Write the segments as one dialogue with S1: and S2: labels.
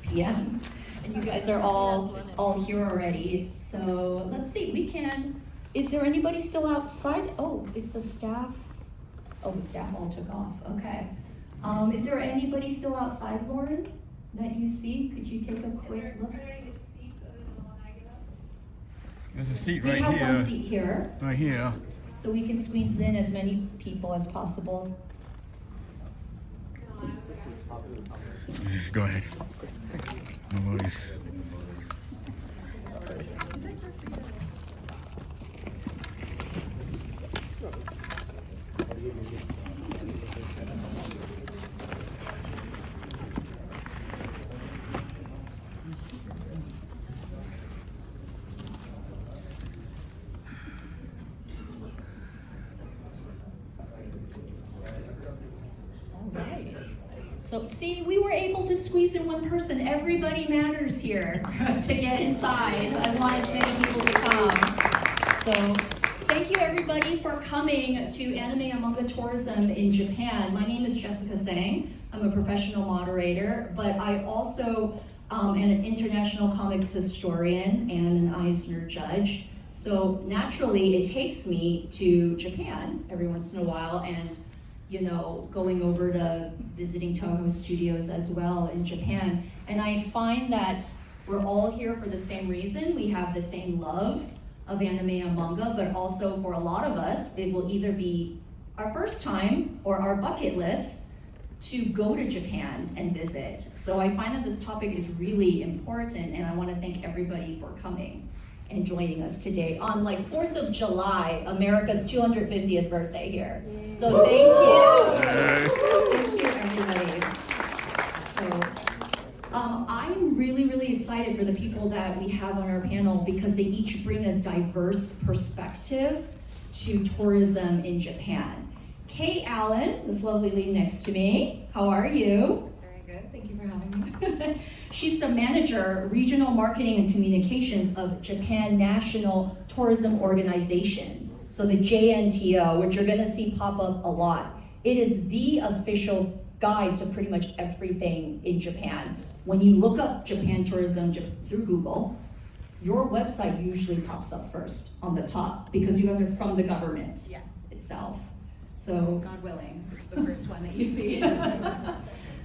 S1: p.m. and you guys are all here already. So let's see, is there anybody still outside? Oh, is the staff? Oh, the staff all took off, okay. Is there anybody still outside, Lauren, that you see? Could you take a quick look?
S2: There's a seat right here.
S1: We have one seat here.
S2: Right here.
S1: So we can squeeze in as many people as possible.
S2: Go ahead. No worries.
S1: So see, we were able to squeeze in one person. Everybody matters here to get inside. I want as many people to come. So thank you everybody for coming to Anime and Manga Tourism in Japan. My name is Jessica Sang. I'm a professional moderator, but I also am an international comics historian and an Eisner judge. So naturally, it takes me to Japan every once in a while, and going over to visiting Toho studios as well in Japan. And I find that we're all here for the same reason. We have the same love of anime and manga, but also for a lot of us, it will either be our first time or our bucket list to go to Japan and visit. So I find that this topic is really important, and I want to thank everybody for coming and joining us today on 4th of July, America's 250th birthday here. So thank you everybody. So I'm really excited for the people that we have on our panel because they each bring a diverse perspective to tourism in Japan. Kay Allen, this lovely lady next to me, how are you?
S3: Very good, thank you for having me.
S1: She's the manager, regional marketing and communications of Japan National Tourism Organization. So the JNTO, which you're gonna see pop up a lot. It is the official guide to pretty much everything in Japan. When you look up Japan tourism through Google, your website usually pops up first on the top because you guys are from the government itself. So
S3: God willing, the first one that you see.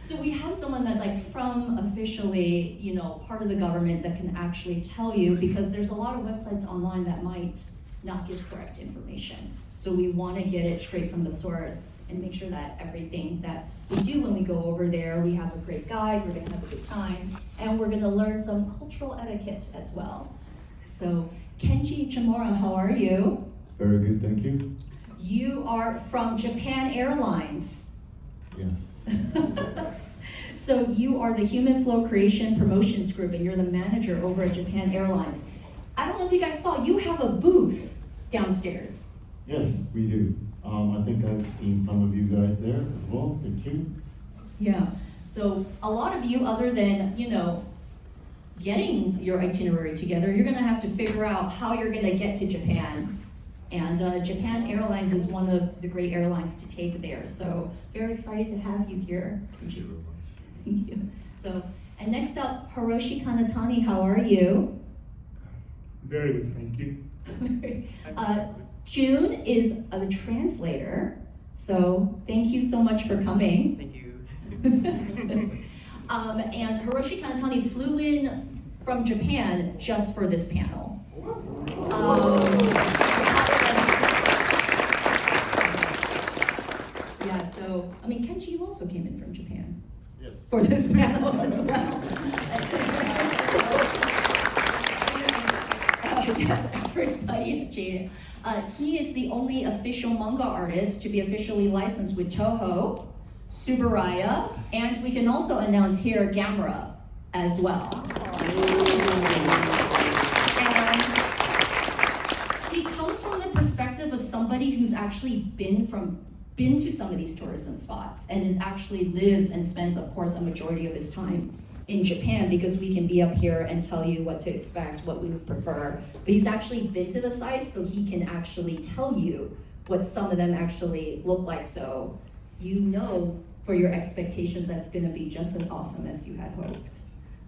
S1: So we have someone that's from officially, part of the government that can actually tell you, because there's a lot of websites online that might not give correct information. So we want to get it straight from the source and make sure that everything that we do when we go over there, we have a great guide, we're gonna have a good time, and we're gonna learn some cultural etiquette as well. So Kenji Chamura, how are you?
S4: Very good, thank you.
S1: You are from Japan Airlines.
S4: Yes.
S1: So you are the Human Flow Creation Promotions Group, and you're the manager over at Japan Airlines. I don't know if you guys saw, you have a booth downstairs.
S4: Yes, we do. I think I've seen some of you guys there as well. Thank you.
S1: Yeah. So a lot of you, other than getting your itinerary together, you're going to have to figure out how you're going to get to Japan. And Japan Airlines is one of the great airlines to take there. So very excited to have you here.
S4: Thank you very much.
S1: Thank you. So, and next up, Hiroshi Kanatani, how are you?
S5: Very good, thank you.
S1: June is a translator, so thank you so much for coming.
S5: Thank you.
S1: And Hiroshi Kanatani flew in from Japan just for this panel. Yeah, so, Kenji, you also came in from Japan.
S4: Yes.
S1: For this panel as well. Yes, everybody in Japan. He is the only official manga artist to be officially licensed with Toho, Subaraya, and we can also announce here Gamera as well. And he comes from the perspective of somebody who's actually been to some of these tourism spots and is actually lives and spends, of course, a majority of his time in Japan, because we can be up here and tell you what to expect, what we would prefer. But he's actually been to the sites, so he can actually tell you what some of them actually look like. So for your expectations, that's gonna be just as awesome as you had hoped.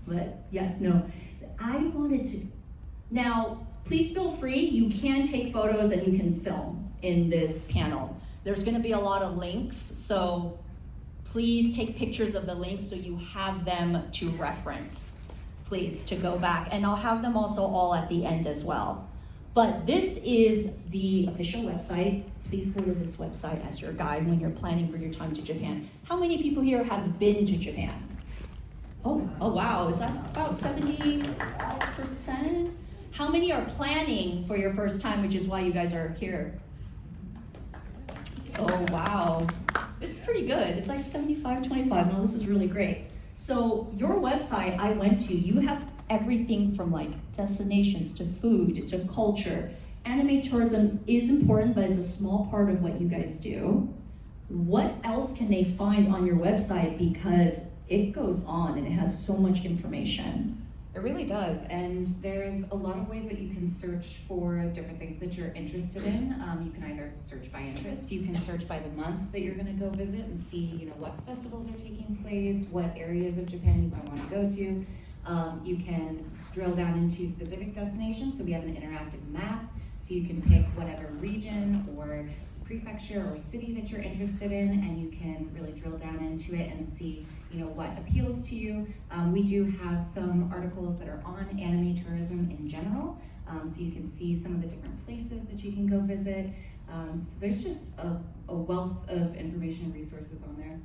S1: But yes, no, I wanted to, now, please feel free, you can take photos and you can film in this panel. There's gonna be a lot of links, so please take pictures of the links so you have them to reference, please, to go back. And I'll have them also all at the end as well. But this is the official website. Please go to this website as your guide when you're planning for your time to Japan. How many people here have been to Japan? Oh wow, is that about 70%? How many are planning for your first time, which is why you guys are here? Oh wow, this is pretty good. It's like 75-25. No, this is really great. So your website I went to, you have everything from like destinations to food to culture. Anime tourism is important, but it's a small part of what you guys do. What else can they find on your website? Because it goes on and it has so much information.
S3: It really does, and there's a lot of ways that you can search for different things that you're interested in. You can either search by interest, you can search by the month that you're going to go visit and see, what festivals are taking place, what areas of Japan you might want to go to. You can drill down into specific destinations, so we have an interactive map, so you can pick whatever region or prefecture or city that you're interested in, and you can really drill down into it and see what appeals to you. We do have some articles that are on anime tourism in general, so you can see some of the different places that you can go visit. So there's just a wealth of information and resources on there.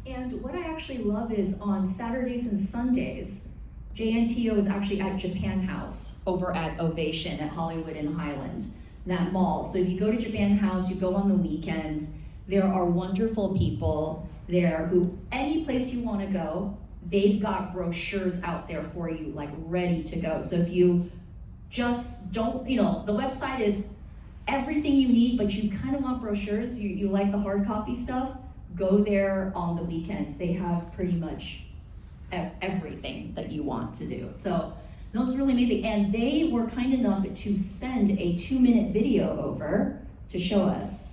S1: And what I actually love is on Saturdays and Sundays, JNTO is actually at Japan House over at Ovation at Hollywood and Highland, that mall. So if you go to Japan House, you go on the weekends, there are wonderful people there who, any place you want to go, they've got brochures out there for you, like ready to go. So if you just don't, the website is everything you need, but you kind of want brochures, you like the hard copy stuff, go there on the weekends. They have pretty much everything that you want to do. So that's really amazing. And they were kind enough to send a 2-minute video over to show us.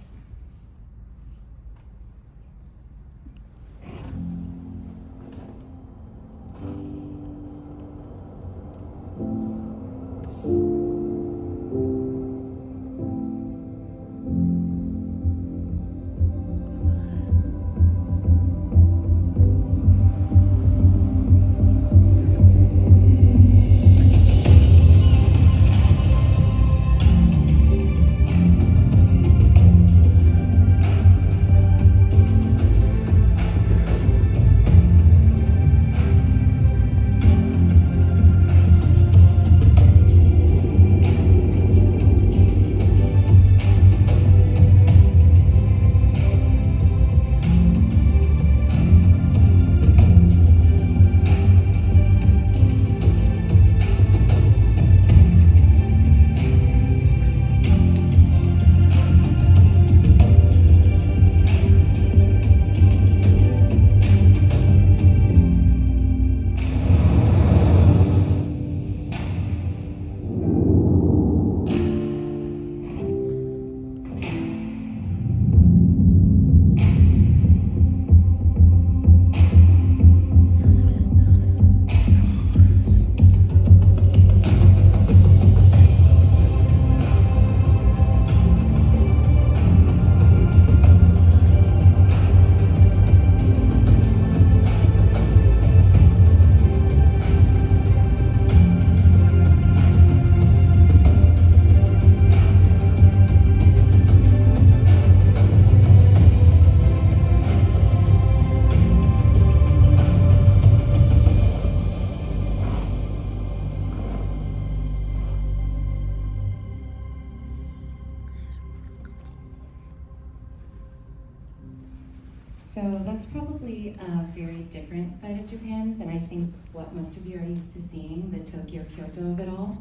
S3: So that's probably a very different side of Japan than I think what most of you are used to seeing, the Tokyo, Kyoto of it all.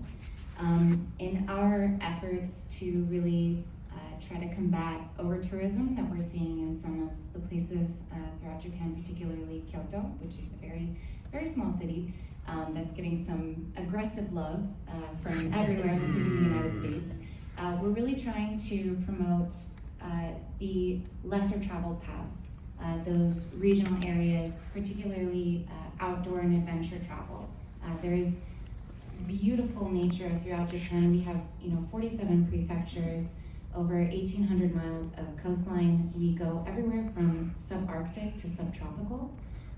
S3: In our efforts to really try to combat over-tourism that we're seeing in some of the places throughout Japan, particularly Kyoto, which is a very, very small city that's getting some aggressive love from everywhere, including the United States. We're really trying to promote the lesser traveled paths those regional areas, particularly outdoor and adventure travel. There's beautiful nature throughout Japan. We have 47 prefectures, over 1,800 miles of coastline. We go everywhere from subarctic to subtropical.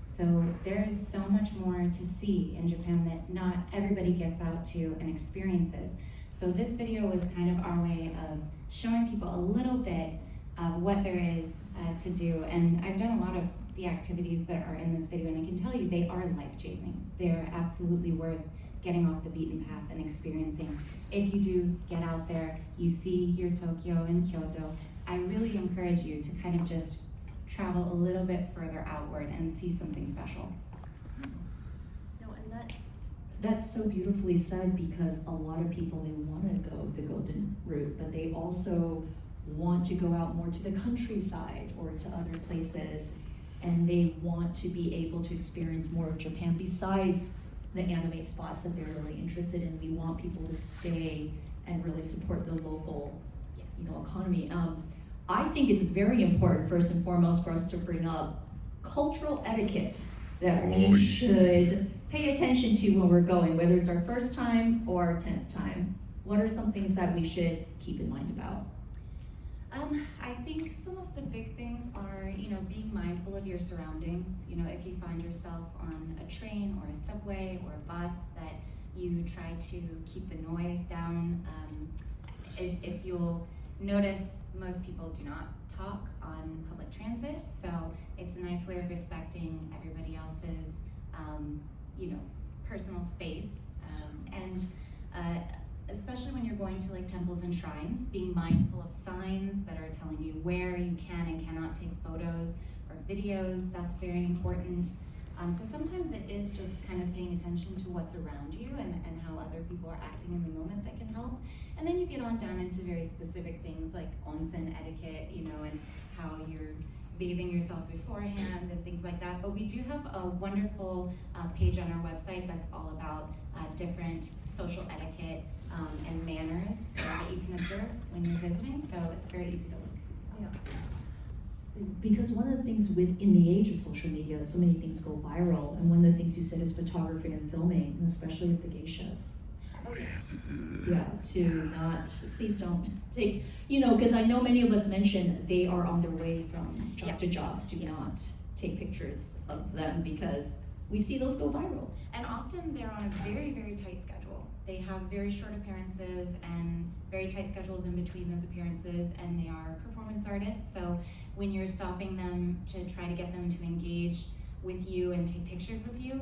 S3: So there is so much more to see in Japan that not everybody gets out to and experiences. So this video was kind of our way of showing people a little bit of what there is to do. And I've done a lot of the activities that are in this video, and I can tell you they are life-changing. They're absolutely worth getting off the beaten path and experiencing. If you do get out there, you see your Tokyo and Kyoto, I really encourage you to kind of just travel a little bit further outward and see something special.
S1: No, and that's so beautifully said, because a lot of people, they want to go the golden route, but they also want to go out more to the countryside or to other places, and they want to be able to experience more of Japan besides the anime spots that they're really interested in. We want people to stay and really support the local, economy. I think it's very important, first and foremost, for us to bring up cultural etiquette that we should pay attention to when we're going, whether it's our first time or our 10th time. What are some things that we should keep in mind about?
S3: I think some of the big things are, being mindful of your surroundings. If you find yourself on a train or a subway or a bus, that you try to keep the noise down. If you'll notice, most people do not talk on public transit, so it's a nice way of respecting everybody else's, personal space. Especially when you're going to like temples and shrines, being mindful of signs that are telling you where you can and cannot take photos or videos, that's very important. So sometimes it is just kind of paying attention to what's around you and how other people are acting in the moment that can help. And then you get on down into very specific things like onsen etiquette, and how you're bathing yourself beforehand and things like that. But we do have a wonderful page on our website that's all about different social etiquette and manners that you can observe when you're visiting, so it's very easy to look.
S1: Yeah. Because one of the things in the age of social media, so many things go viral, and one of the things you said is photography and filming, and especially with the geishas.
S3: Oh yes.
S1: Yeah, please don't take, because I know many of us mentioned they are on their way from job to job. Do not take pictures of them, because we see those go viral.
S3: And often they're on a very, very tight schedule. They have very short appearances and very tight schedules in between those appearances, and they are performance artists. So when you're stopping them to try to get them to engage with you and take pictures with you,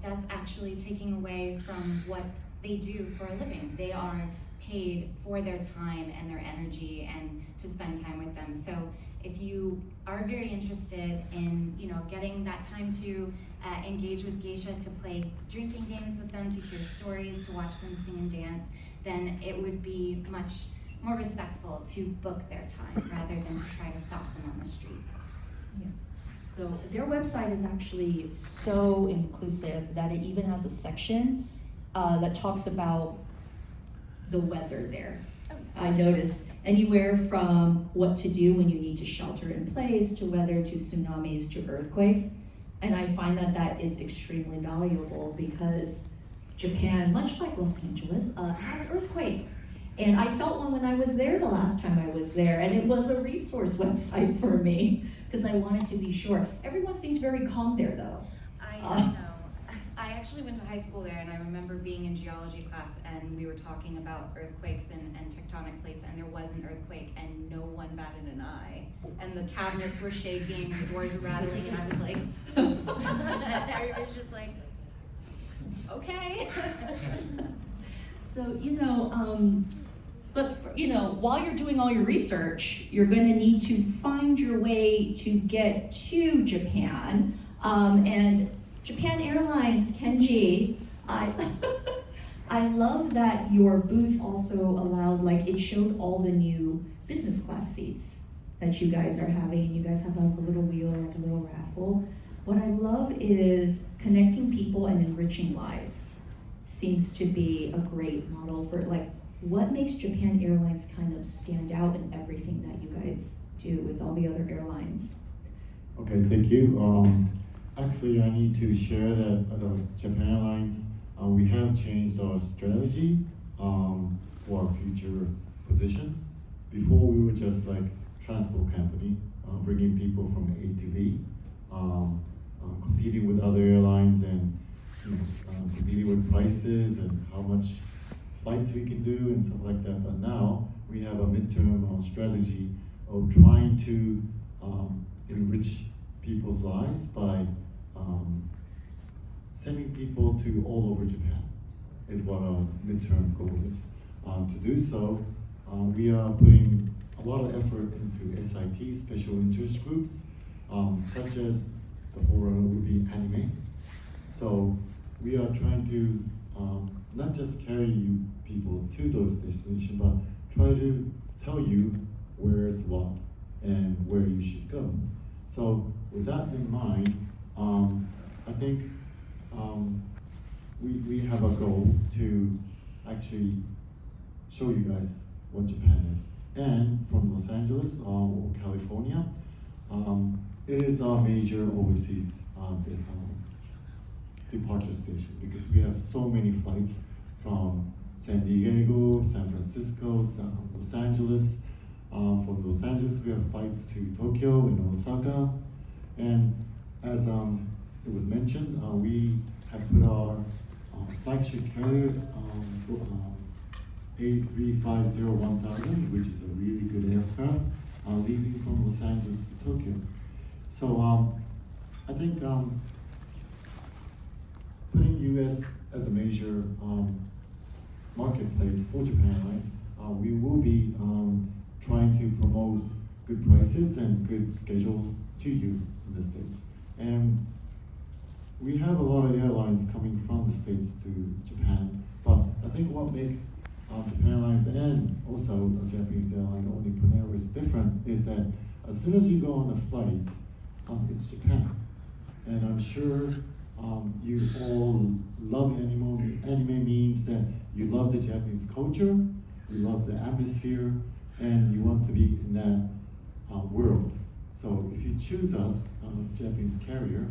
S3: that's actually taking away from what they do for a living. They are paid for their time and their energy and to spend time with them. So if you are very interested in, getting that time to engage with geisha, to play drinking games with them, to hear stories, to watch them sing and dance, then it would be much more respectful to book their time rather than to try to stop them on the street.
S1: Yeah. So their website is actually so inclusive that it even has a section that talks about the weather there. I noticed anywhere from what to do when you need to shelter in place, to weather, to tsunamis, to earthquakes. And I find that is extremely valuable, because Japan, much like Los Angeles, has earthquakes. And I felt one when I was there the last time I was there, and it was a resource website for me, because I wanted to be sure. Everyone seemed very calm there, though.
S3: I know. I actually went to high school there, and I remember being in geology class, and we were talking about earthquakes and tectonic plates, and there was an earthquake, and no one batted an eye. And the cabinets were shaking, the doors were rattling, and I was like, and everybody's just like, okay.
S1: So, while you're doing all your research, you're going to need to find your way to get to Japan. And Japan Airlines, Kenji, I love that your booth also allowed, it showed all the new business class seats that you guys are having, and you guys have a little wheel, like a little raffle. What I love is connecting people and enriching lives. Seems to be a great model for what makes Japan Airlines kind of stand out in everything that you guys do with all the other airlines.
S4: Okay, thank you. Actually, I need to share that at Japan Airlines, we have changed our strategy for our future position. Before, we were just like transport company, bringing people from A to B, competing with other airlines and competing with prices and how much flights we can do and stuff like that. But now we have a midterm strategy of trying to enrich people's lives by sending people to all over Japan is what our midterm goal is. To do so, we are putting a lot of effort into SIT, special interest groups, such as the forerunner would be anime. So we are trying to not just carry you people to those destinations, but try to tell you where's what and where you should go. So with that in mind, I think we have a goal to actually show you guys what Japan is. And from Los Angeles or California, it is our major overseas departure station because we have so many flights from San Diego, San Francisco, Los Angeles. From Los Angeles, we have flights to Tokyo and Osaka. And as it was mentioned, we have put our flagship carrier, A350-1000, which is a really good aircraft, leaving from Los Angeles to Tokyo. So I think putting US as a major marketplace for Japan Airlines, we will be trying to promote good prices and good schedules to you in the States. And we have a lot of airlines coming from the States to Japan, but I think what makes Japan Airlines and also a Japanese airline, only Nippon Airways, different is that as soon as you go on the flight, it's Japan. And I'm sure you all love anime. Anime means that you love the Japanese culture, you love the atmosphere, and you want to be in that world. So if you choose us, Japanese carrier,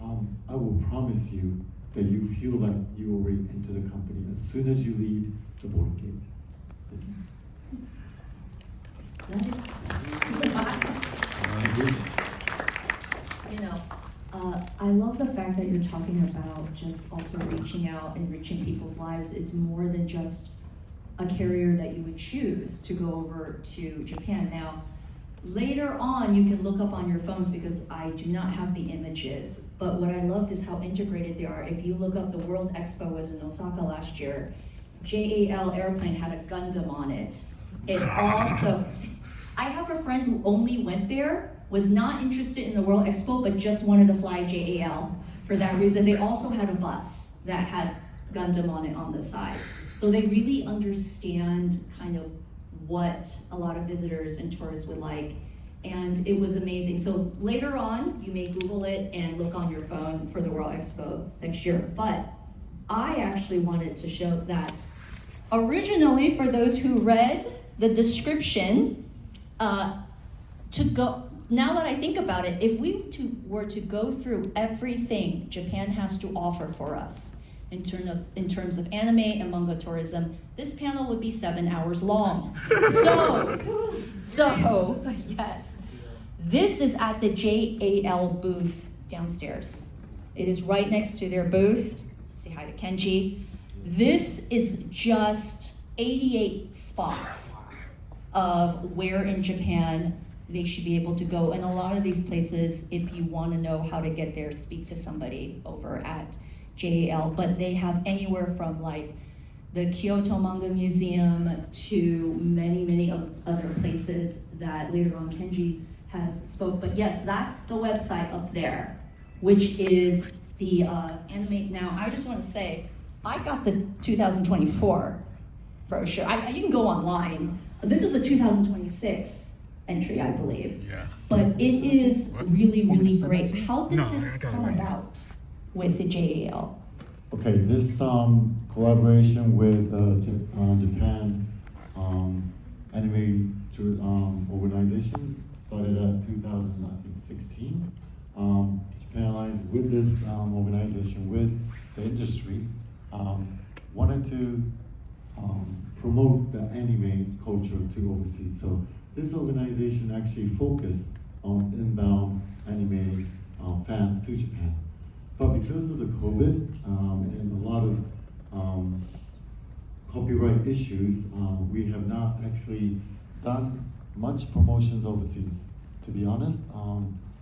S4: I will promise you that you feel like you already enter the company as soon as you leave the boarding gate. Thank you.
S1: You know, I love the fact that you're talking about just also reaching out and enriching people's lives. It's more than just a carrier that you would choose to go over to Japan. Now, later on, you can look up on your phones because I do not have the images, but what I loved is how integrated they are. If you look up, the World Expo was in Osaka last year. JAL airplane had a Gundam on it. It also, I have a friend who only went there, was not interested in the World Expo, but just wanted to fly JAL. For that reason, they also had a bus that had Gundam on it on the side. So they really understand kind of what a lot of visitors and tourists would like. And it was amazing. So later on, you may Google it and look on your phone for the World Expo next year. But I actually wanted to show that originally, for those who read the description, now that I think about it, if we were to go through everything Japan has to offer for us in terms of anime and manga tourism, this panel would be 7 hours long. So yes, this is at the JAL booth downstairs. It is right next to their booth. Say hi to Kenji. This is just 88 spots of where in Japan they should be able to go. And a lot of these places, if you want to know how to get there, speak to somebody over at JAL. But they have anywhere from like the Kyoto Manga Museum to many, many other places that later on Kenji has spoke. But yes, that's the website up there, which is the anime. Now, I just want to say, I got the 2024 brochure. You can go online. This is the 2026 entry, I believe.
S2: Yeah.
S1: But it is really, really great.
S2: 17?
S1: How did
S2: No,
S1: this
S2: I got it
S1: come
S2: right here.
S1: about with the JAL?
S4: Okay, this collaboration with Japan Anime organization started at 2016. Japan Alliance with this organization, with the industry, wanted to promote the anime culture to overseas. So this organization actually focused on inbound anime fans to Japan. But because of the COVID and a lot of copyright issues, we have not actually done much promotions overseas. To be honest,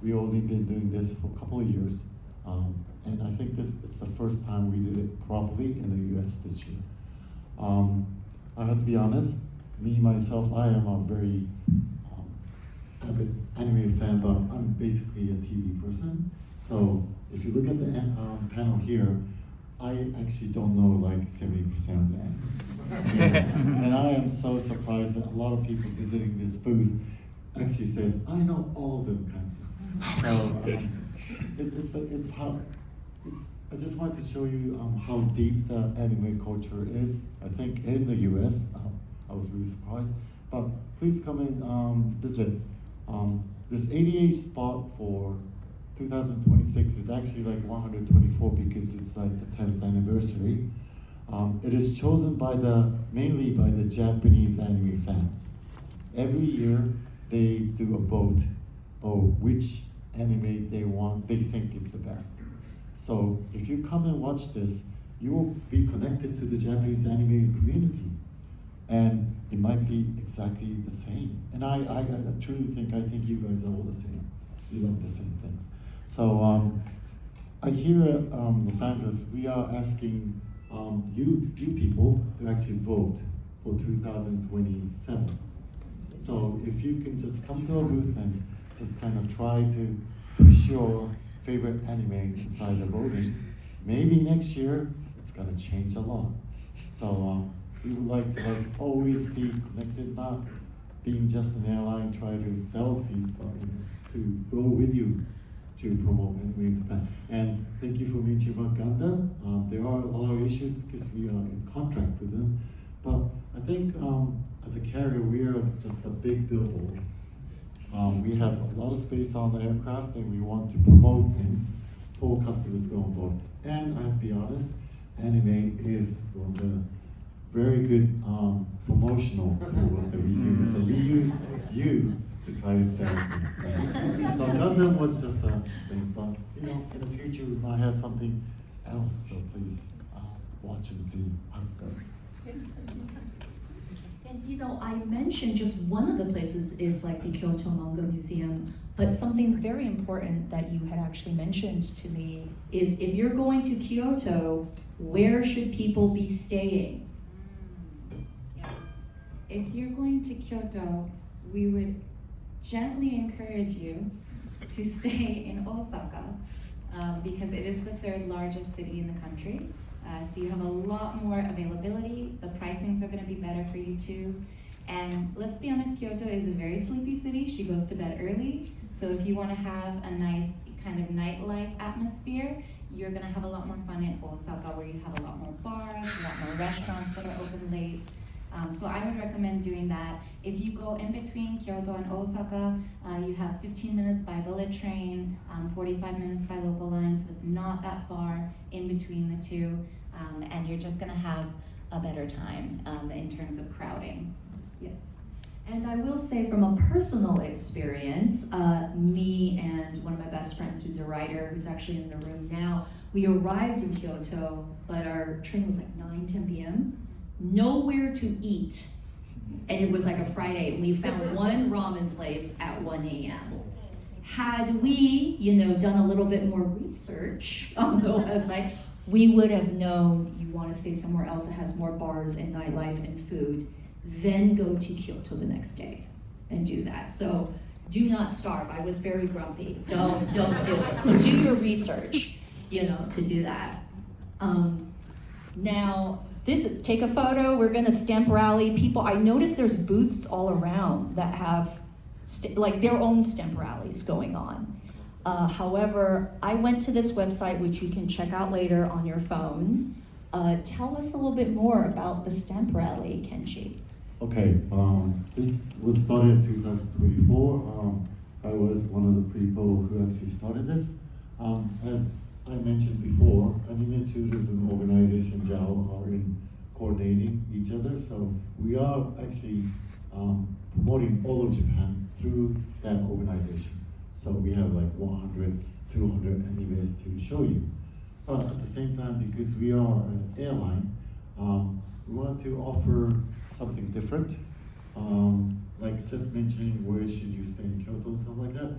S4: we only been doing this for a couple of years, and I think it's the first time we did it properly in the US this year. I have to be honest, me myself, I am a very avid anime fan, but I'm basically a TV person. So if you look at the panel here, I actually don't know like 70% of the anime. And I am so surprised that a lot of people visiting this booth actually says, I know all of them kind of. So I just wanted to show you how deep the anime culture is. I think in the US, I was really surprised. But please come and visit. This 88 spot for 2026 is actually like 124 because it's like the 10th anniversary. It is chosen mainly by the Japanese anime fans. Every year they do a vote of which anime they think is the best. So if you come and watch this, you will be connected to the Japanese anime community. And it might be exactly the same. And I truly think you guys are all the same. You love the same things. So here at Los Angeles, we are asking you people to actually vote for 2027. So if you can just come to our booth and just kind of try to push your favorite anime inside the voting, maybe next year it's gonna change a lot. So we would like to always be connected, not being just an airline, try to sell seats, but to go with you to promote anime in Japan. And thank you for mentioning about Gundam. There are a lot of issues because we are in contract with them. But I think as a carrier, we are just a big billboard. We have a lot of space on the aircraft and we want to promote things for customers going board. And I have to be honest, anime is one of the very good promotional tools that we use. So we use you to try to sell things. So Gundam was just a thing, but in the future we might have something else. So please watch and see how it goes.
S1: And I mentioned just one of the places is like the Kyoto Manga Museum, but something very important that you had actually mentioned to me is if you're going to Kyoto, where should people be staying?
S3: Yes. If you're going to Kyoto, we would gently encourage you to stay in Osaka because it is the third largest city in the country. So you have a lot more availability. The pricings are going to be better for you too. And let's be honest, Kyoto is a very sleepy city. She goes to bed early. So if you want to have a nice kind of nightlife atmosphere, you're going to have a lot more fun in Osaka, where you have a lot more bars, a lot more restaurants that are open late. So I would recommend doing that. If you go in between Kyoto and Osaka, you have 15 minutes by bullet train, 45 minutes by local line, so it's not that far in between the two, and you're just gonna have a better time in terms of crowding.
S1: Yes. And I will say from a personal experience, me and one of my best friends who's a writer, who's actually in the room now, we arrived in Kyoto, but our train was like 9-10 p.m. Nowhere to eat. And it was like a Friday. We found one ramen place at 1 a.m. Had we, done a little bit more research on the website, we would have known you want to stay somewhere else that has more bars and nightlife and food, then go to Kyoto the next day and do that. So do not starve. I was very grumpy. Don't do it. So do your research, to do that. Now, take a photo. We're gonna stamp rally people. I noticed there's booths all around that have their own stamp rallies going on. However, I went to this website, which you can check out later on your phone. Tell us a little bit more about the stamp rally, Kenji.
S4: Okay, this was started in 2024. I was one of the people who actually started this. As I mentioned before, Anime Tourism Organization JAO are in coordinating each other, so we are actually promoting all of Japan through that organization. So we have like 100, 200 animes to show you. But at the same time, because we are an airline, we want to offer something different. Like just mentioning where should you stay in Kyoto and stuff like that.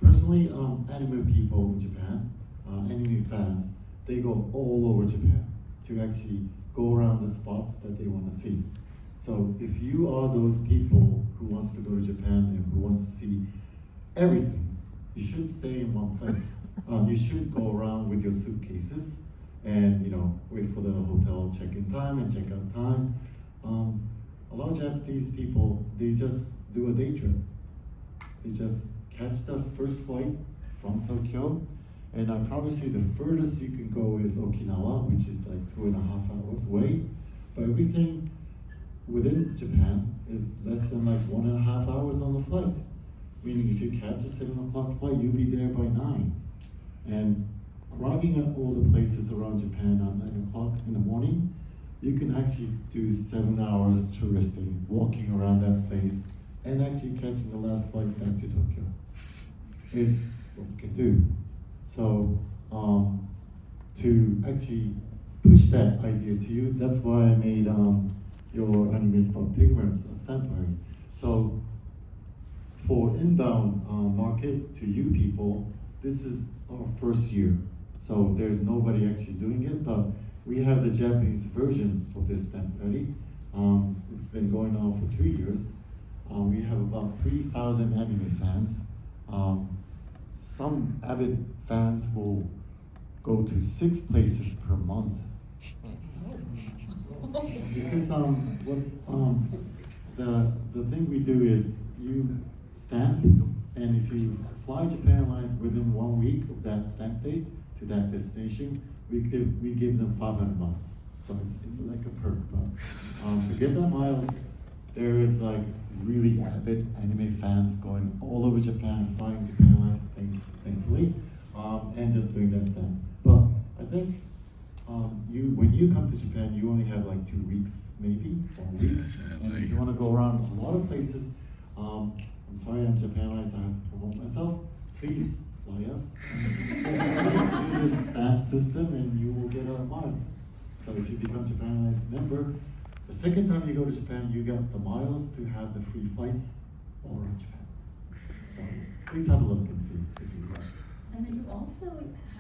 S4: Personally, anime people in Japan, anime fans, they go all over Japan to actually go around the spots that they want to see. So if you are those people who wants to go to Japan and who wants to see everything, you should stay in one place. You should go around with your suitcases and wait for the hotel check-in time and check-out time. A lot of Japanese people, they just do a day trip. They just catch the first flight from Tokyo, and I promise you the furthest you can go is Okinawa, which is like 2.5 hours away. But everything within Japan is less than like 1.5 hours on the flight. Meaning if you catch a 7 o'clock flight, you'll be there by 9. And arriving at all the places around Japan at 9 o'clock in the morning, you can actually do 7 hours touristing, walking around that place, and actually catching the last flight back to Tokyo is what you can do. So to actually push that idea to you, that's why I made your Anime Spot Pigments a sanctuary. So for inbound market to you people, this is our first year. So there's nobody actually doing it, but we have the Japanese version of this stamp ready. It's been going on for 2 years. We have about 3,000 anime fans. Some avid fans will go to 6 places per month. Because the thing we do is you stamp, and if you fly Japan Airlines within 1 week of that stamp date to that destination, we give them 500 miles. So it's like a perk. But to get that miles, there is like really avid anime fans going all over Japan, flying Japan Airlines, thankfully, and just doing that stamp. But I think when you come to Japan, you only have like 2 weeks, maybe 1 week. And if you want to go around a lot of places, I'm sorry, I'm Japan Airlines, I have to promote myself. Please fly us. Use this stamp system and you will get a mile. So if you become Japan Airlines member, the second time you go to Japan, you get the miles to have the free flights all around Japan. So please have a look and see if you like.
S3: And then you also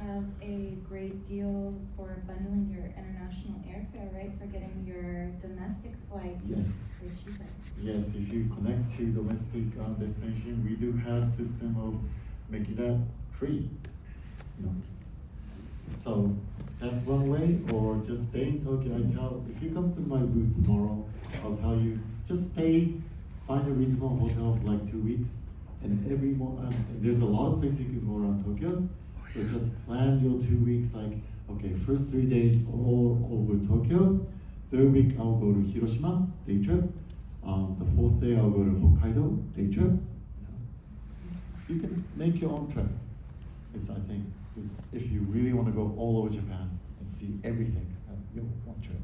S3: have a great deal for bundling your international airfare, right? For getting your domestic flights
S4: Yes.
S3: for cheaper.
S4: Yes, if you connect to domestic destination, we do have system of making that free. So that's one way, or just stay in Tokyo. If you come to my booth tomorrow, I'll tell you, just stay, find a reasonable hotel for like 2 weeks, and there's a lot of places you can go around Tokyo. So just plan your 2 weeks, like, okay, first 3 days all over Tokyo. 3rd week I'll go to Hiroshima, day trip. The 4th day I'll go to Hokkaido, day trip. You can make your own trip. I think if you really want to go all over Japan and see everything, you'll one trip.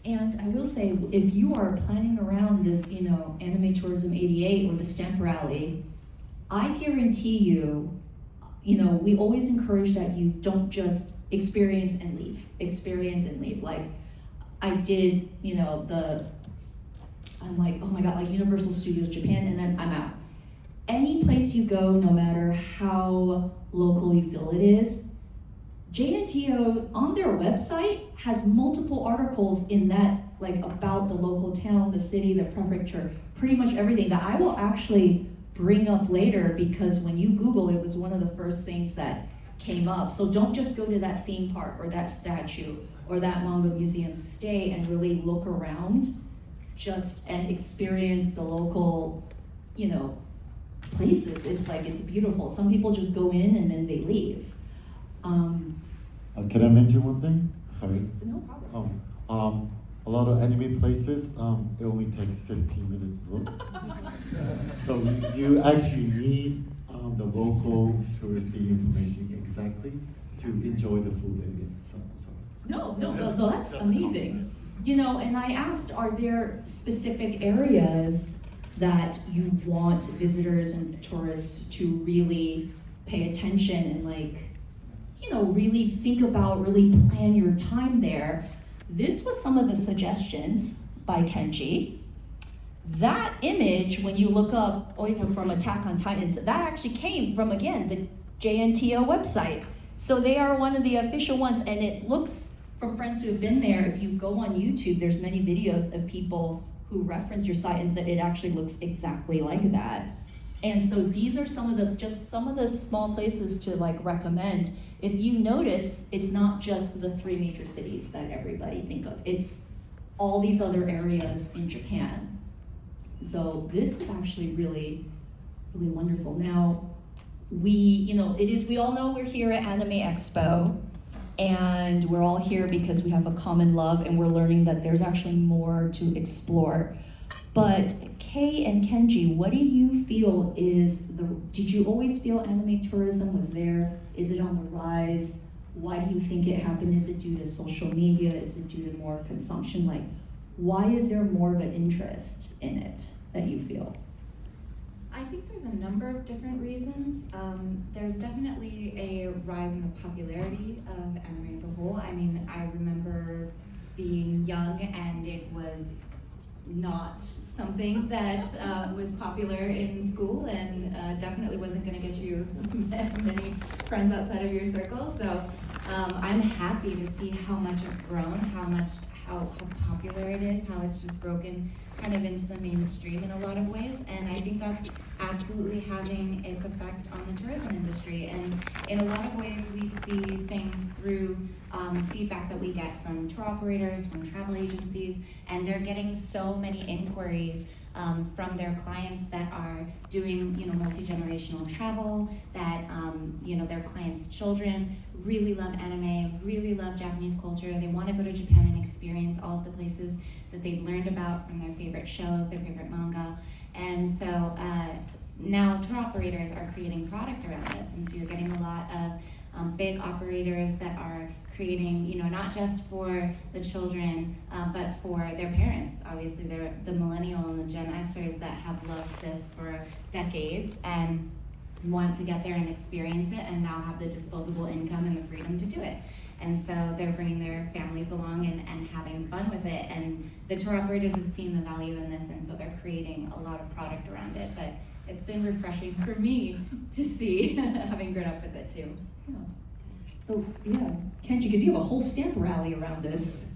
S1: And I will say, if you are planning around this, Anime Tourism 88 or the Stamp Rally, I guarantee you, we always encourage that you don't just experience and leave. Like, I did, I'm like, oh my God, like Universal Studios Japan, and then I'm out. Any place you go, no matter how local you feel it is, JNTO on their website has multiple articles in that, like about the local town, the city, the prefecture, pretty much everything that I will actually bring up later, because when you Google, it was one of the first things that came up. So don't just go to that theme park or that statue or that manga museum. Stay and really look around and experience the local, places. It's beautiful. Some people just go in and then they leave.
S4: Can I mention one thing? Sorry.
S1: No problem.
S4: A a lot of anime places, it only takes 15 minutes to look. So you actually need the local touristy information exactly to enjoy the food area.
S1: No, that's amazing. You know, and I asked, are there specific areas that you want visitors and tourists to really pay attention and like, you know, really think about, really plan your time there? This was some of the suggestions by Kenji. That image, when you look up Oita from Attack on Titans, that actually came from, again, the JNTO website. So they are one of the official ones, and it looks, from friends who have been there, if you go on YouTube, there's many videos of people who reference your site and said it actually looks exactly like that. And so these are some of the small places to like recommend. If you notice, it's not just the 3 major cities that everybody think of. It's all these other areas in Japan. So this is actually really, really wonderful. Now, we all know we're here at Anime Expo, and we're all here because we have a common love and we're learning that there's actually more to explore. But Kei and Kenji, what do you feel did you always feel anime tourism was there? Is it on the rise? Why do you think it happened? Is it due to social media? Is it due to more consumption? Like, why is there more of an interest in it that you feel?
S3: I think there's a number of different reasons. There's definitely a rise in the popularity of anime as a whole. I mean, I remember being young and it was not something that was popular in school, and definitely wasn't going to get you many friends outside of your circle. So I'm happy to see how much it's grown, how popular it is, how it's just broken kind of into the mainstream in a lot of ways, and I think that's absolutely having its effect on the tourism industry. And in a lot of ways, we see things through feedback that we get from tour operators, from travel agencies, and they're getting so many inquiries from their clients that are doing, multi-generational travel, that, their clients' children really love anime, really love Japanese culture. They want to go to Japan and experience all of the places that they've learned about from their favorite shows, their favorite manga. And so now tour operators are creating product around this. And so you're getting a lot of big operators that are creating, not just for the children, but for their parents. Obviously, they're the millennial and the Gen Xers that have loved this for decades and want to get there and experience it, and now have the disposable income and the freedom to do it. And so they're bringing their families along and having fun with it. And the tour operators have seen the value in this, and so they're creating a lot of product around it. But it's been refreshing for me to see, having grown up with it too.
S1: Yeah. So yeah, Kenji, because you have a whole stamp rally around this.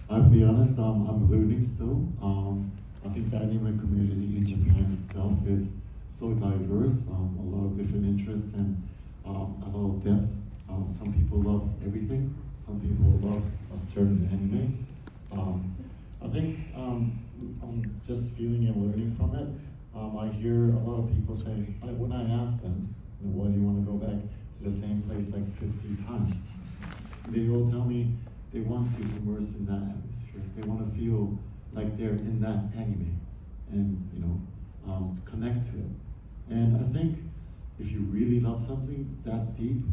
S4: I'll be honest, I'm learning still. I think the anime community in Japan itself is so diverse, a lot of different interests and a lot of depth. Some people love everything. Some people love a certain anime. I think I'm just feeling and learning from it. I hear a lot of people say, when I ask them, why do you want to go back to the same place like 50 times? They all tell me they want to immerse in that atmosphere. They want to feel like they're in that anime and connect to it. And I think if you really love something that deep,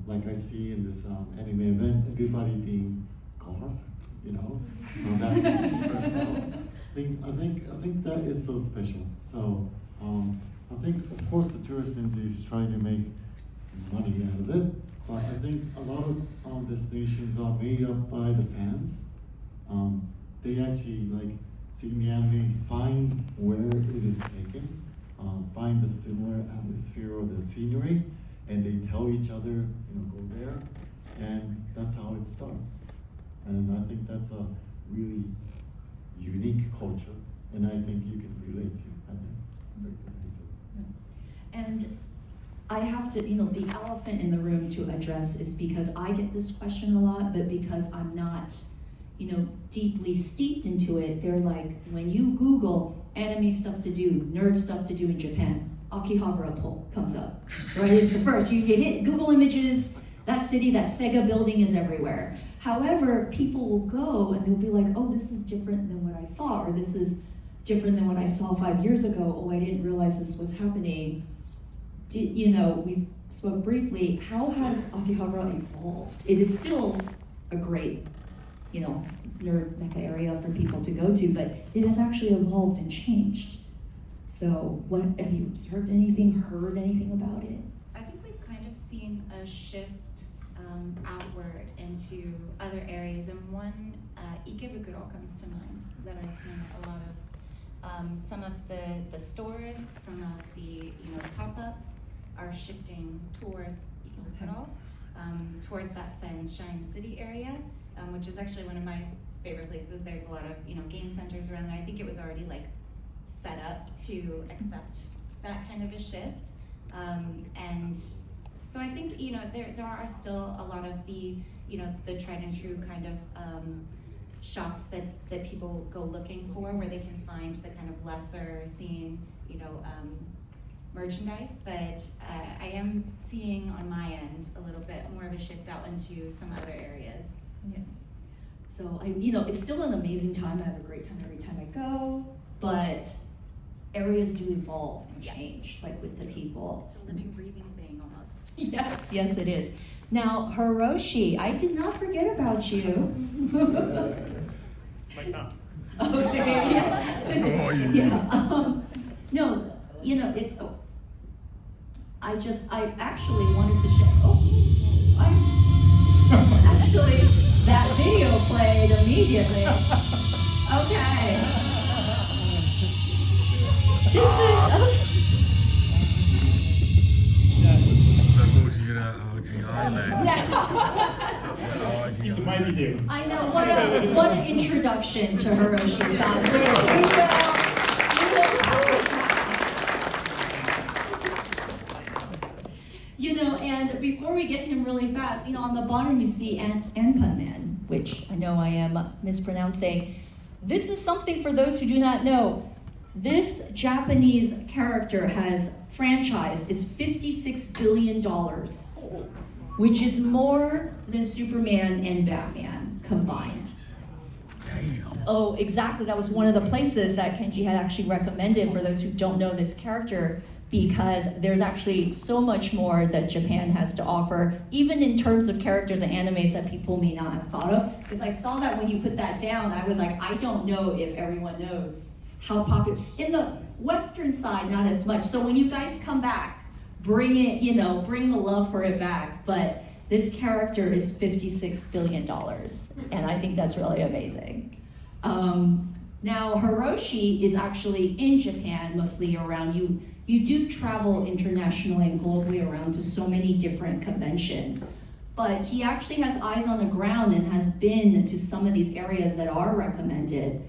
S4: like I see in this anime event, everybody being caught, that's I think that is so special. So I think of course the tourist industry is trying to make money out of it, but I think a lot of destinations are made up by the fans. They actually like seeing the anime, find where it is taken, find the similar atmosphere or the scenery, and they tell each other, go there, and that's how it starts. And I think that's a really unique culture, and I think you can relate to.
S1: And I have to, the elephant in the room to address is because I get this question a lot, but because I'm not, deeply steeped into it, they're like, when you Google anime stuff to do, nerd stuff to do in Japan, Akihabara comes up, right? It's the first. You hit Google Images, that city, that Sega building is everywhere. However, people will go and they'll be like, oh, this is different than what I thought, or this is different than what I saw 5 years ago. Oh, I didn't realize this was happening. We spoke briefly, how has Akihabara evolved? It is still a great, nerd mecca area for people to go to, but it has actually evolved and changed. So what, have you observed anything, heard anything about it?
S3: I think we've kind of seen a shift outward into other areas, and one, Ikebukuro comes to mind that I've seen a lot of. Some of the stores, some of the pop-ups are shifting towards Ikebukuro, towards that Sunshine City area, which is actually one of my favorite places. There's a lot of game centers around there. I think it was already like set up to accept that kind of a shift, and so I think there are still a lot of the the tried and true kind of shops that people go looking for, where they can find the kind of lesser seen merchandise, but I am seeing on my end a little bit more of a shift out into some other areas.
S1: Yeah. So it's still an amazing time. I have a great time every time I go, but areas do evolve and change, like with the people.
S3: It's a living, breathing thing almost.
S1: Yes, it is. Now, Hiroshi, I did not forget about you.
S5: Like that.
S1: Okay, yeah.
S2: Oh, you did.
S1: No, it's, I actually wanted to show, actually, that video played immediately. Okay. This is,
S2: Dat moest hier RG Island.
S5: It's my video.
S1: I know, what an introduction to Hiroshi-san, which we will talk about. And before we get to him really fast, on the bottom you see Anpanman, which I know I am mispronouncing. This is something for those who do not know. This Japanese character franchise is $56 billion, which is more than Superman and Batman combined.
S2: Damn.
S1: Oh, exactly. That was one of the places that Kenji had actually recommended for those who don't know this character, because there's actually so much more that Japan has to offer, even in terms of characters and animes that people may not have thought of. Because I saw that when you put that down, I was like, I don't know if everyone knows how popular. In the Western side, not as much. So when you guys come back, bring it, bring the love for it back. But this character is $56 billion, and I think that's really amazing. Now, Hiroshi is actually in Japan mostly year-round. You do travel internationally and globally around to so many different conventions, but he actually has eyes on the ground and has been to some of these areas that are recommended.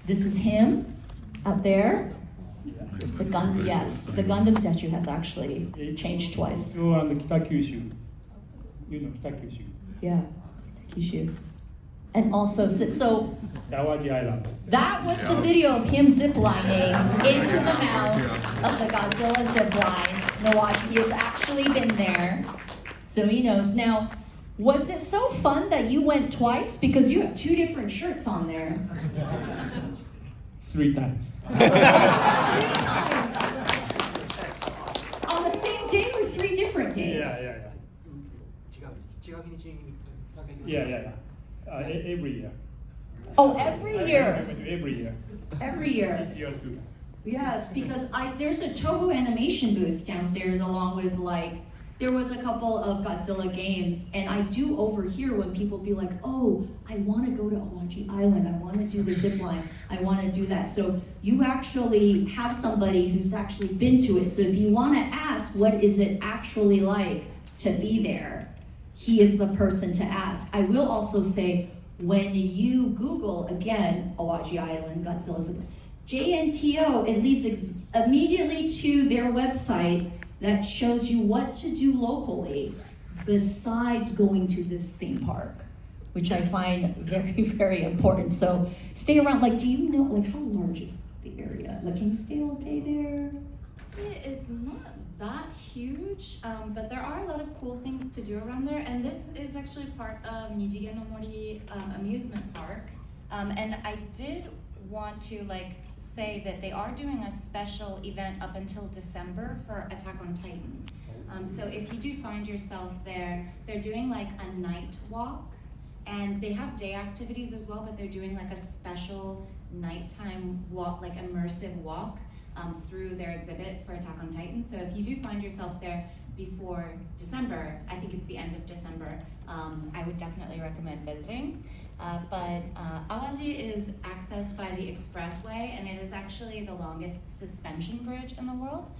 S1: This is him out there. The Gundam statue has actually changed twice.
S5: Tokyo and Kitakyushu. Kitakyushu.
S1: Yeah, Kyushu. And also, so
S5: Dawaji Island.
S1: that was the video of him ziplining into the mouth of the Godzilla zipline. Nawaji, he has actually been there, so he knows. Now, was it so fun that you went twice? Because you have 2 different shirts on there.
S5: 3 times.
S1: 3 times. On the same day or 3 different days?
S5: Yeah. Every year.
S1: Oh, every year.
S5: Every year.
S1: Every year.
S5: This year too.
S1: Yes, because there's a Toho animation booth downstairs, along with there was a couple of Godzilla games, and I do overhear when people be like, oh, I want to go to Awaji Island, I want to do the zip line, I want to do that. So you actually have somebody who's actually been to it. So if you want to ask, what is it actually like to be there, he is the person to ask. I will also say, when you Google, again, Awaji Island, Godzilla, JNTO, it leads immediately to their website that shows you what to do locally besides going to this theme park, which I find very, very important. So stay around. Do you know, how large is the area? Can you stay all day there?
S3: It is not that huge, but there are a lot of cool things to do around there. And this is actually part of Nijigen no Mori amusement park. And I did want to say that they are doing a special event up until December for Attack on Titan. So if you do find yourself there, they're doing a night walk, and they have day activities as well, but they're doing a special nighttime walk, immersive walk through their exhibit for Attack on Titan. So if you do find yourself there before December, I think it's the end of December, I would definitely recommend visiting. But Awaji is accessed by the expressway, and it is actually the longest suspension bridge in the world.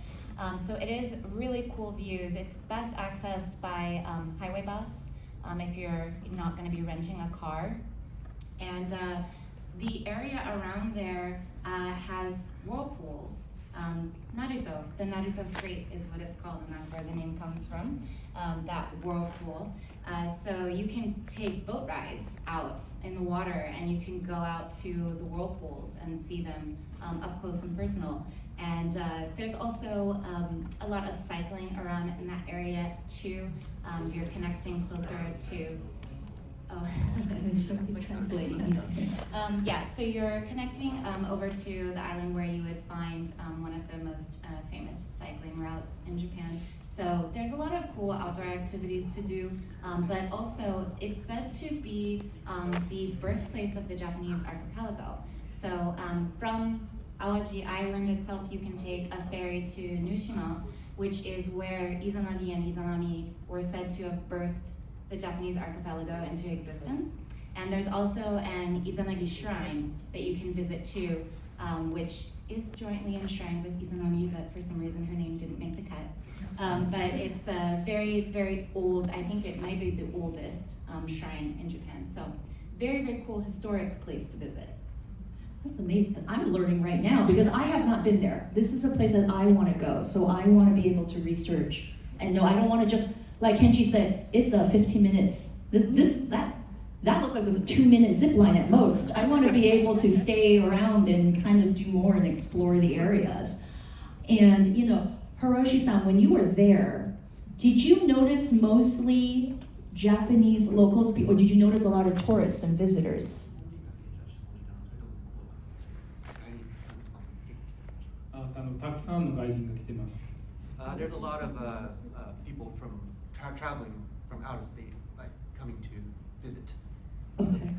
S3: So it is really cool views. It's best accessed by highway bus if you're not going to be renting a car. And the area around there has whirlpools. Naruto, the Naruto Street is what it's called, and that's where the name comes from, that whirlpool. So you can take boat rides out in the water, and you can go out to the whirlpools and see them up close and personal. And there's also a lot of cycling around in that area too. You're connecting closer to
S1: Translating.
S3: yeah, so you're connecting over to the island where you would find one of the most famous cycling routes in Japan. So there's a lot of cool outdoor activities to do, but also it's said to be the birthplace of the Japanese archipelago. So from Awaji Island itself, you can take a ferry to Nushima, which is where Izanagi and Izanami were said to have birthed the Japanese archipelago into existence. And there's also an Izanagi shrine that you can visit too, which is jointly enshrined with Izanami, but for some reason her name didn't make the cut. But it's a very, very old, I think it might be the oldest shrine in Japan. So very, very cool historic place to visit.
S1: That's amazing. I'm learning right now because I have not been there. This is a place that I want to go, so I want to be able to research. And no, I don't want to just, like Kenji said, it's 15 minutes. That looked like it was a 2-minute zip line at most. I want to be able to stay around and kind of do more and explore the areas. And Hiroshi-san, when you were there, did you notice mostly Japanese locals, or did you notice a lot of tourists and visitors?
S6: There's a lot of people from traveling from out of state, coming to visit.
S1: Okay.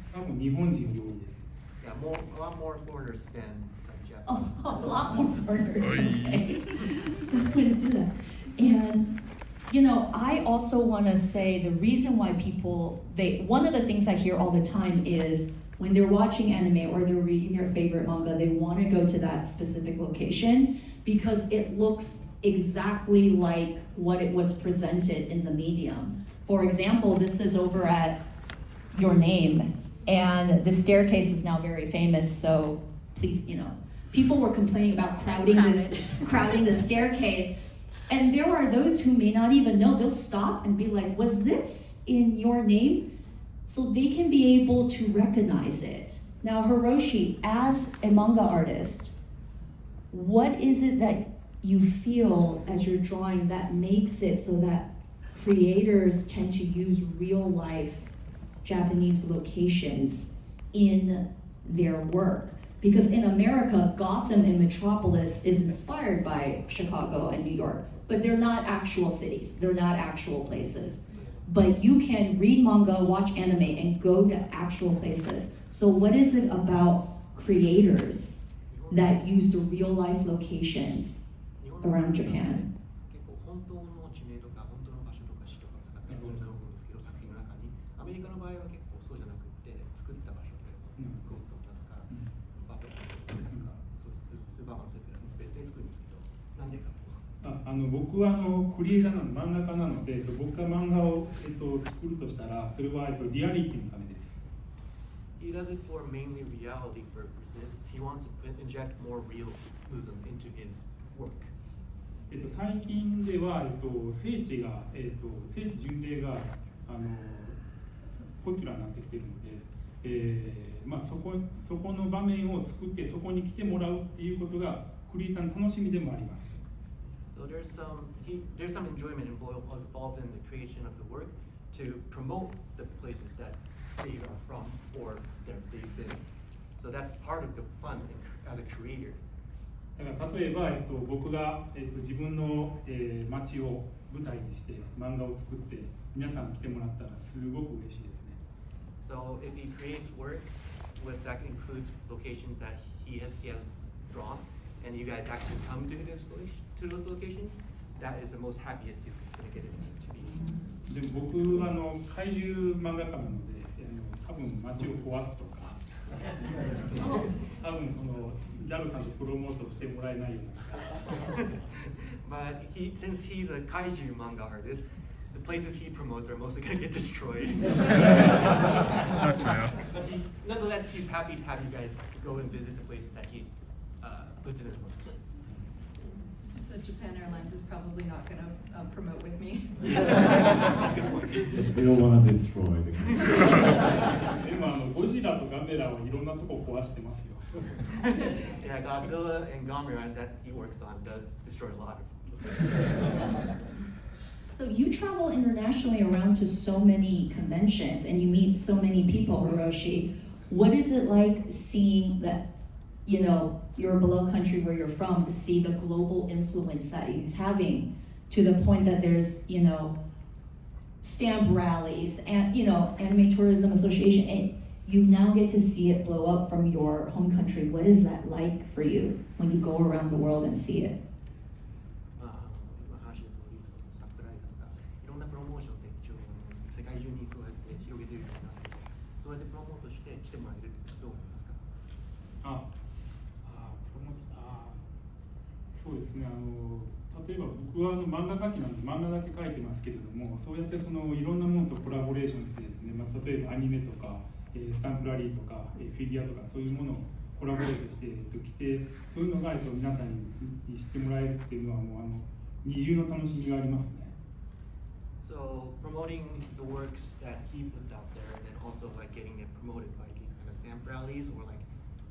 S6: Yeah, a lot more foreigners than Japanese.
S1: Oh, a lot more foreigners. Okay. I'm going to do that. And I also want to say the reason why people, one of the things I hear all the time is when they're watching anime or they're reading their favorite manga, they want to go to that specific location because it looks exactly like what it was presented in the medium. For example, this is over at Your Name, and the staircase is now very famous, so please, people were complaining about crowding the staircase, and there are those who may not even know. They'll stop and be like, was this in Your Name? So they can be able to recognize it. Now, Hiroshi, as a manga artist, what is it that you feel as you're drawing that makes it so that creators tend to use real life Japanese locations in their work? Because in America, Gotham and Metropolis is inspired by Chicago and New York, but they're not actual cities, they're not actual places. But you can read manga, watch anime, and go to actual places. So what is it about creators that use the real life locations around Japan?
S6: 結構本当の地名とか本当の場所とか市とかを使ったりすると思うんですけど、作品の中にアメリカの場合は結構そうじゃなくって作った場所でゴッドだとかバトルとかスーパーマンの設定は別に作るんですけど、なんでかと。
S5: 僕はクリエイターなの、漫画家なので、僕が漫画を、作るとしたら、それは、リアリティのためです。
S6: He does it for mainly reality purposes. He wants to inject more realism into his work.
S5: 最近では、聖地が、聖地巡礼がポピュラーになってきているので、そこの場面を作ってそこに来てもらうっていうことがクリエイターの楽しみでもあります。
S6: So So there's some enjoyment involved in the creation of the work to promote the places that they are from or that they've been. So that's part of the fun as a creator.
S5: だから例えば、僕が、自分の、街を舞台にして漫画を作って皆さん来てもらったらすごく嬉しいですね。
S6: So if he creates works that includes locations that he has drawn, and you guys actually come to those locations, that is the most happiest he's going to get it to be.
S5: でも僕は怪獣漫画家なので、多分街を壊すとか、多分そのJALさんとプロモートしてもらえないような。
S6: But since he's a kaiju manga artist, the places he promotes are mostly going to get destroyed.
S2: That's fair.
S6: But nonetheless, he's happy to have you guys go and visit the places that he puts in his works.
S7: So Japan Airlines is probably not going to promote with me.
S4: We don't want to destroy the country.
S5: でもゴジラとガメラはいろんなとこ壊してますよ。
S6: Yeah, Godzilla and Gamera that he works on does destroy a lot of.
S1: So you travel internationally around to so many conventions and you meet so many people, Hiroshi. What is it like seeing that, your beloved country where you're from, to see the global influence that he's having to the point that there's, stamp rallies and, Anime Tourism Association, and you now get to see it blow up from your home country. What is that like for you when you go around the world and see it?
S6: 今話の通り、サプライとかいろんなプロモーションで一応世界中にそうやって広げていると思いますので、そうやってプロモートして来てもらえるってどう思いますか？
S5: そうですね。例えば僕は漫画描きなんで漫画だけ描いてますけれども、そうやっていろんなものとコラボレーションしてですね、例えばアニメとか、スタンプラリーとか、フィギュアとかそういうものをコラボレートしてきて、そういうのが皆さんに知ってもらえるっていうのはもう二重の楽しみがありますね。
S6: So promoting the works that he puts out there, and then also like getting it promoted by these kind of stamp rallies or like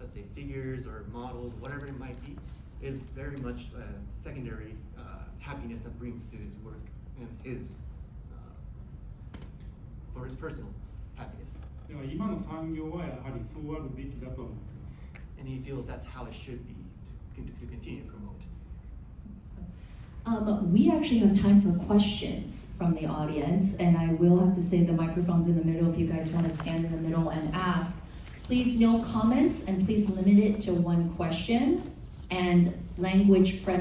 S6: let's say figures or models, whatever it might be, is very much secondary happiness that brings to his work and his for his personal happiness.
S5: では今の産業はやはりそうあるべきだと思ってます。
S6: And he feels that's how it should be to continue to promote.
S1: We actually have time for questions from the audience, and I will have to say the microphone's in the middle if you guys want to stand in the middle and ask. Please no comments, and please limit it to one question, and language friendly.